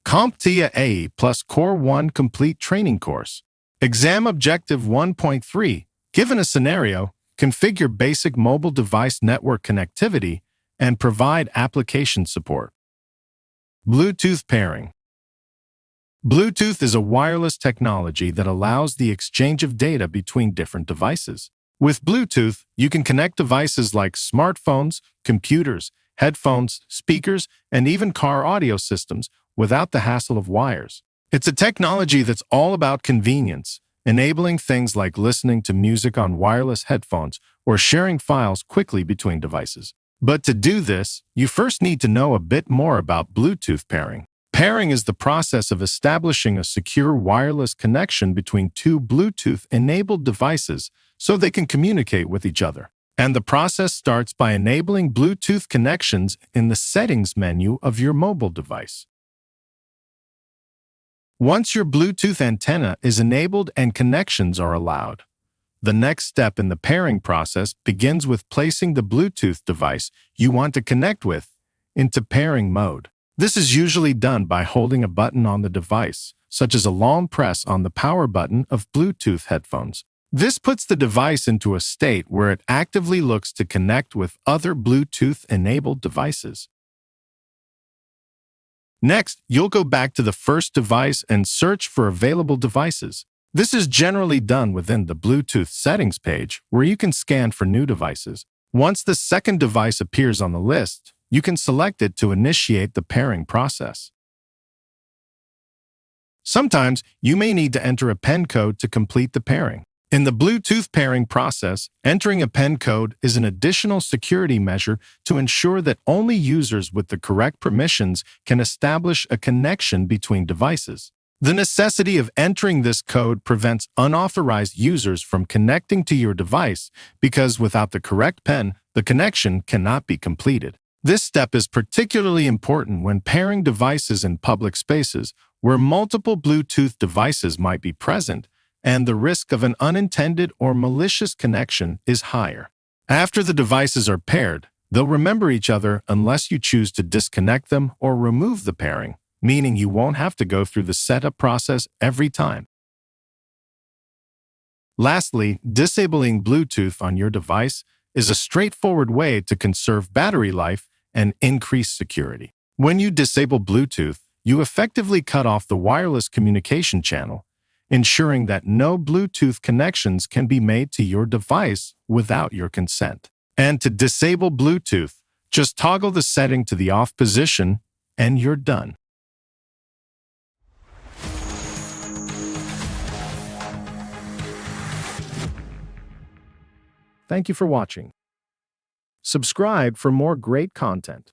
CompTIA A plus Core 1 Complete Training Course. Exam Objective 1.3. Given a scenario, configure basic mobile device network connectivity and provide application support. Bluetooth pairing. Bluetooth is a wireless technology that allows the exchange of data between different devices. With Bluetooth, you can connect devices like smartphones, computers, headphones, speakers, and even car audio systems without the hassle of wires. It's a technology that's all about convenience, enabling things like listening to music on wireless headphones or sharing files quickly between devices. But to do this, you first need to know a bit more about Bluetooth pairing. Pairing is the process of establishing a secure wireless connection between two Bluetooth-enabled devices so they can communicate with each other. And the process starts by enabling Bluetooth connections in the settings menu of your mobile device. Once your Bluetooth antenna is enabled and connections are allowed, the next step in the pairing process begins with placing the Bluetooth device you want to connect with into pairing mode. This is usually done by holding a button on the device, such as a long press on the power button of Bluetooth headphones. This puts the device into a state where it actively looks to connect with other Bluetooth-enabled devices. Next, you'll go back to the first device and search for available devices. This is generally done within the Bluetooth settings page, where you can scan for new devices. Once the second device appears on the list, you can select it to initiate the pairing process. Sometimes, you may need to enter a PIN code to complete the pairing. In the Bluetooth pairing process, entering a PIN code is an additional security measure to ensure that only users with the correct permissions can establish a connection between devices. The necessity of entering this code prevents unauthorized users from connecting to your device because without the correct PIN, the connection cannot be completed. This step is particularly important when pairing devices in public spaces where multiple Bluetooth devices might be present and the risk of an unintended or malicious connection is higher. After the devices are paired, they'll remember each other unless you choose to disconnect them or remove the pairing, meaning you won't have to go through the setup process every time. Lastly, disabling Bluetooth on your device is a straightforward way to conserve battery life and increase security. When you disable Bluetooth, you effectively cut off the wireless communication channel, ensuring that no Bluetooth connections can be made to your device without your consent. And to disable Bluetooth, just toggle the setting to the off position and you're done. Thank you for watching. Subscribe for more great content.